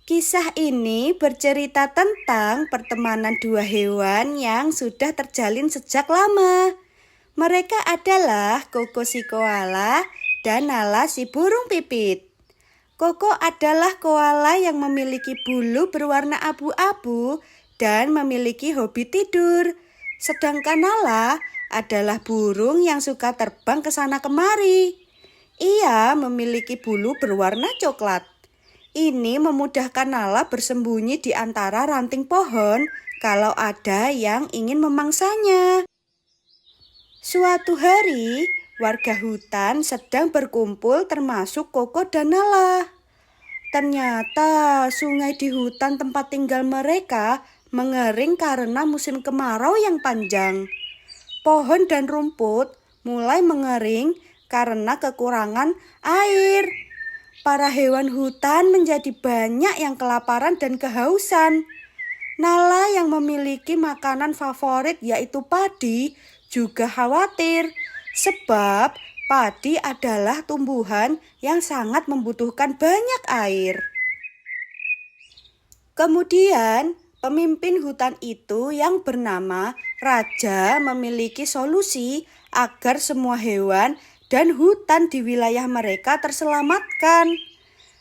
Kisah ini bercerita tentang pertemanan dua hewan yang sudah terjalin sejak lama. Mereka adalah Koko si koala dan Nala si burung pipit. Koko adalah koala yang memiliki bulu berwarna abu-abu dan memiliki hobi tidur. Sedangkan Nala adalah burung yang suka terbang ke sana kemari. Ia memiliki bulu berwarna coklat. Ini memudahkan Nala bersembunyi di antara ranting pohon kalau ada yang ingin memangsanya. Suatu hari, warga hutan sedang berkumpul termasuk Koko dan Nala. Ternyata sungai di hutan tempat tinggal mereka mengering karena musim kemarau yang panjang. Pohon dan rumput mulai mengering karena kekurangan air. Para hewan hutan menjadi banyak yang kelaparan dan kehausan. Nala yang memiliki makanan favorit yaitu padi juga khawatir sebab padi adalah tumbuhan yang sangat membutuhkan banyak air. Kemudian, pemimpin hutan itu yang bernama Raja memiliki solusi agar semua hewan dan hutan di wilayah mereka terselamatkan.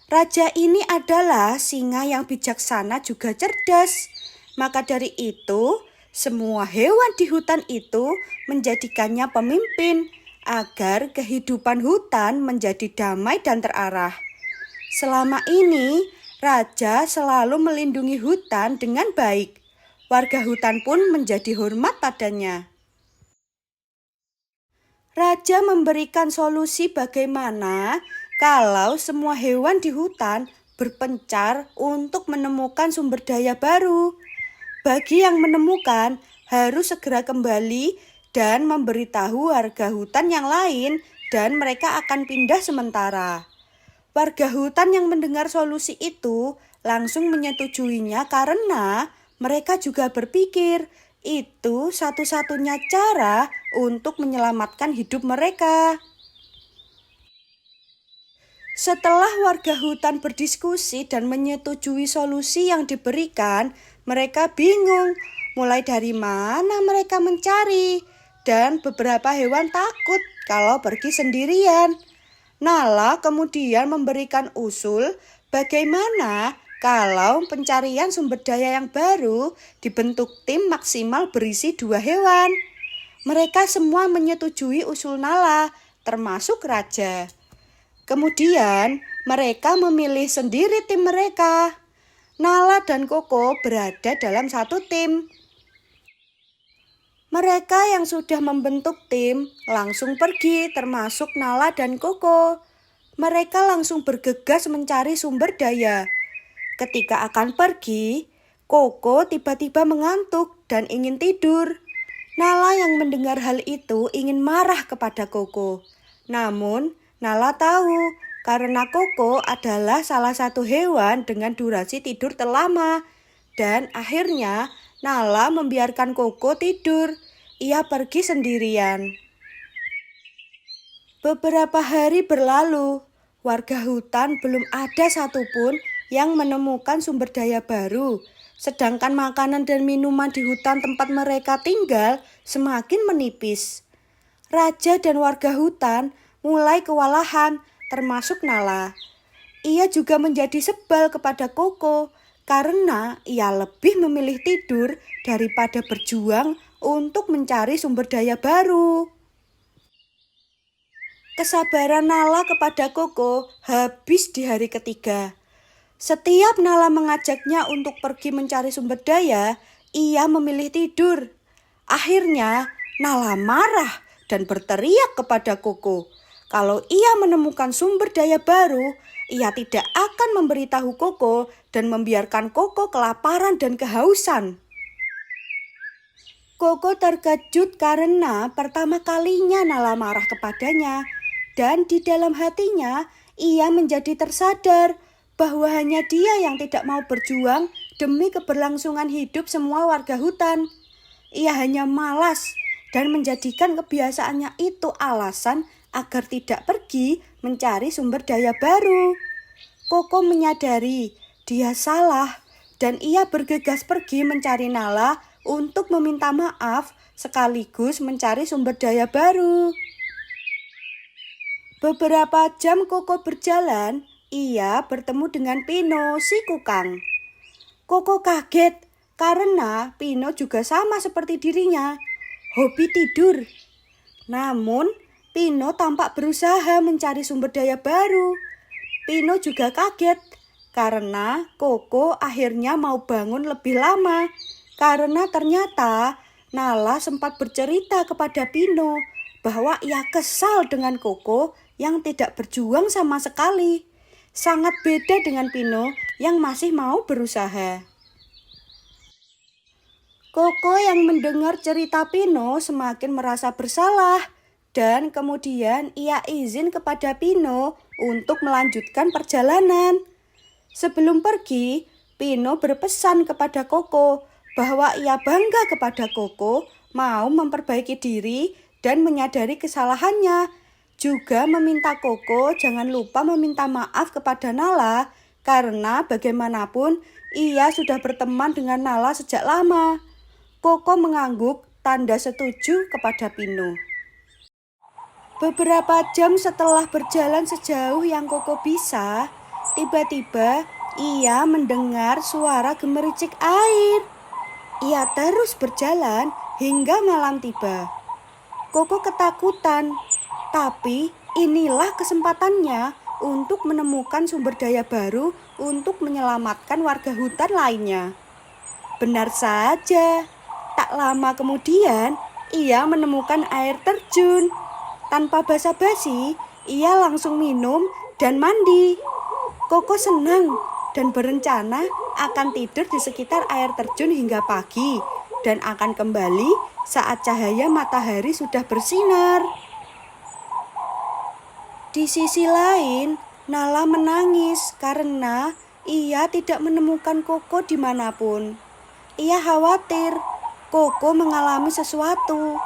Raja ini adalah singa yang bijaksana juga cerdas. Maka dari itu, semua hewan di hutan itu menjadikannya pemimpin agar kehidupan hutan menjadi damai dan terarah. Selama ini, Raja selalu melindungi hutan dengan baik. Warga hutan pun menjadi hormat padanya. Raja memberikan solusi bagaimana kalau semua hewan di hutan berpencar untuk menemukan sumber daya baru. Bagi yang menemukan harus segera kembali dan memberitahu warga hutan yang lain dan mereka akan pindah sementara. Warga hutan yang mendengar solusi itu langsung menyetujuinya karena mereka juga berpikir itu satu-satunya cara untuk menyelamatkan hidup mereka. Setelah warga hutan berdiskusi dan menyetujui solusi yang diberikan, mereka bingung mulai dari mana mereka mencari dan beberapa hewan takut kalau pergi sendirian. Nala kemudian memberikan usul bagaimana kalau pencarian sumber daya yang baru dibentuk tim maksimal berisi 2 hewan. Mereka semua menyetujui usul Nala, termasuk Raja. Kemudian mereka memilih sendiri tim mereka. Nala dan Koko berada dalam satu tim. Mereka yang sudah membentuk tim langsung pergi termasuk Nala dan Koko. Mereka langsung bergegas mencari sumber daya. Ketika akan pergi, Koko tiba-tiba mengantuk dan ingin tidur. Nala yang mendengar hal itu ingin marah kepada Koko. Namun, Nala tahu karena Koko adalah salah satu hewan dengan durasi tidur terlama. Dan akhirnya, Nala membiarkan Koko tidur. Ia pergi sendirian. Beberapa hari berlalu. Warga hutan belum ada satupun yang menemukan sumber daya baru. Sedangkan makanan dan minuman di hutan tempat mereka tinggal semakin menipis. Raja dan warga hutan mulai kewalahan, termasuk Nala. Ia juga menjadi sebal kepada Koko karena ia lebih memilih tidur daripada berjuang untuk mencari sumber daya baru. Kesabaran Nala kepada Koko habis di hari ketiga. Setiap Nala mengajaknya untuk pergi mencari sumber daya, ia memilih tidur. Akhirnya, Nala marah dan berteriak kepada Koko. Kalau ia menemukan sumber daya baru, ia tidak akan memberitahu Koko dan membiarkan Koko kelaparan dan kehausan. Koko terkejut karena pertama kalinya Nala marah kepadanya. Dan di dalam hatinya, ia menjadi tersadar bahwa hanya dia yang tidak mau berjuang demi keberlangsungan hidup semua warga hutan. Ia hanya malas dan menjadikan kebiasaannya itu alasan agar tidak pergi mencari sumber daya baru. Koko menyadari Dia salah dan ia bergegas pergi mencari Nala untuk meminta maaf sekaligus mencari sumber daya baru. Beberapa jam Koko berjalan, ia bertemu dengan Pino si kukang. Koko kaget karena Pino juga sama seperti dirinya, hobi tidur. Namun, Pino tampak berusaha mencari sumber daya baru. Pino juga kaget karena Koko akhirnya mau bangun lebih lama. Karena ternyata Nala sempat bercerita kepada Pino bahwa ia kesal dengan Koko yang tidak berjuang sama sekali. Sangat beda dengan Pino yang masih mau berusaha. Koko yang mendengar cerita Pino semakin merasa bersalah. Dan kemudian ia izin kepada Pino untuk melanjutkan perjalanan. Sebelum pergi, Pino berpesan kepada Koko bahwa ia bangga kepada Koko mau memperbaiki diri dan menyadari kesalahannya. Juga meminta Koko jangan lupa meminta maaf kepada Nala karena bagaimanapun ia sudah berteman dengan Nala sejak lama. Koko mengangguk tanda setuju kepada Pino. Beberapa jam setelah berjalan sejauh yang Koko bisa, tiba-tiba ia mendengar suara gemericik air. Ia terus berjalan hingga malam tiba. Koko ketakutan, tapi inilah kesempatannya untuk menemukan sumber daya baru untuk menyelamatkan warga hutan lainnya. Benar saja, tak lama kemudian ia menemukan air terjun. Tanpa basa-basi, ia langsung minum dan mandi. Koko senang dan berencana akan tidur di sekitar air terjun hingga pagi dan akan kembali saat cahaya matahari sudah bersinar. Di sisi lain, Nala menangis karena ia tidak menemukan Koko dimanapun. Ia khawatir Koko mengalami sesuatu.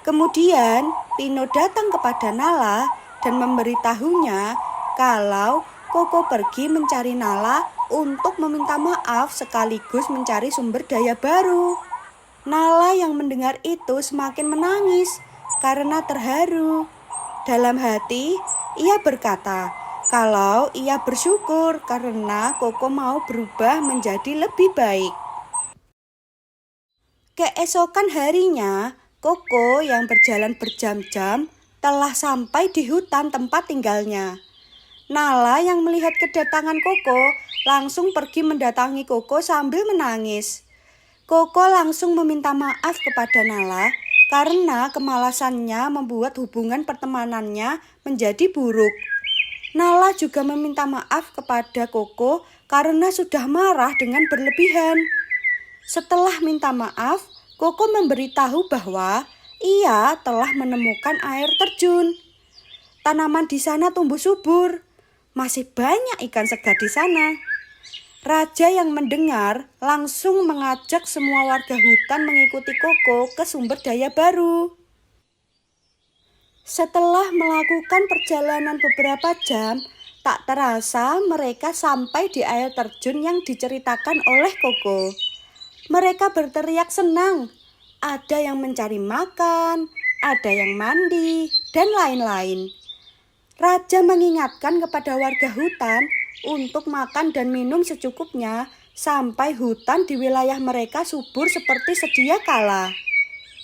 Kemudian Pino datang kepada Nala dan memberitahunya kalau Koko pergi mencari Nala untuk meminta maaf sekaligus mencari sumber daya baru. Nala yang mendengar itu semakin menangis karena terharu. Dalam hati, ia berkata kalau ia bersyukur karena Koko mau berubah menjadi lebih baik. Keesokan harinya, Koko yang berjalan berjam-jam telah sampai di hutan tempat tinggalnya. Nala yang melihat kedatangan Koko langsung pergi mendatangi Koko sambil menangis. Koko langsung meminta maaf kepada Nala karena kemalasannya membuat hubungan pertemanannya menjadi buruk. Nala juga meminta maaf kepada Koko karena sudah marah dengan berlebihan. Setelah minta maaf, Koko memberitahu bahwa ia telah menemukan air terjun. Tanaman di sana tumbuh subur. Masih banyak ikan segar di sana. Raja yang mendengar langsung mengajak semua warga hutan mengikuti Koko ke sumber daya baru. Setelah melakukan perjalanan beberapa jam, tak terasa mereka sampai di air terjun yang diceritakan oleh Koko. Mereka berteriak senang. Ada yang mencari makan, ada yang mandi, dan lain-lain. Raja mengingatkan kepada warga hutan untuk makan dan minum secukupnya sampai hutan di wilayah mereka subur seperti sedia kala.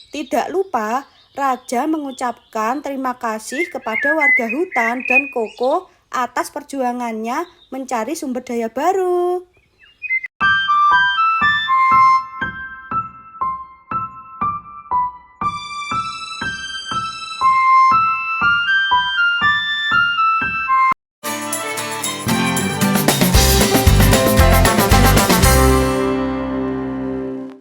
Tidak lupa, Raja mengucapkan terima kasih kepada warga hutan dan Koko atas perjuangannya mencari sumber daya baru.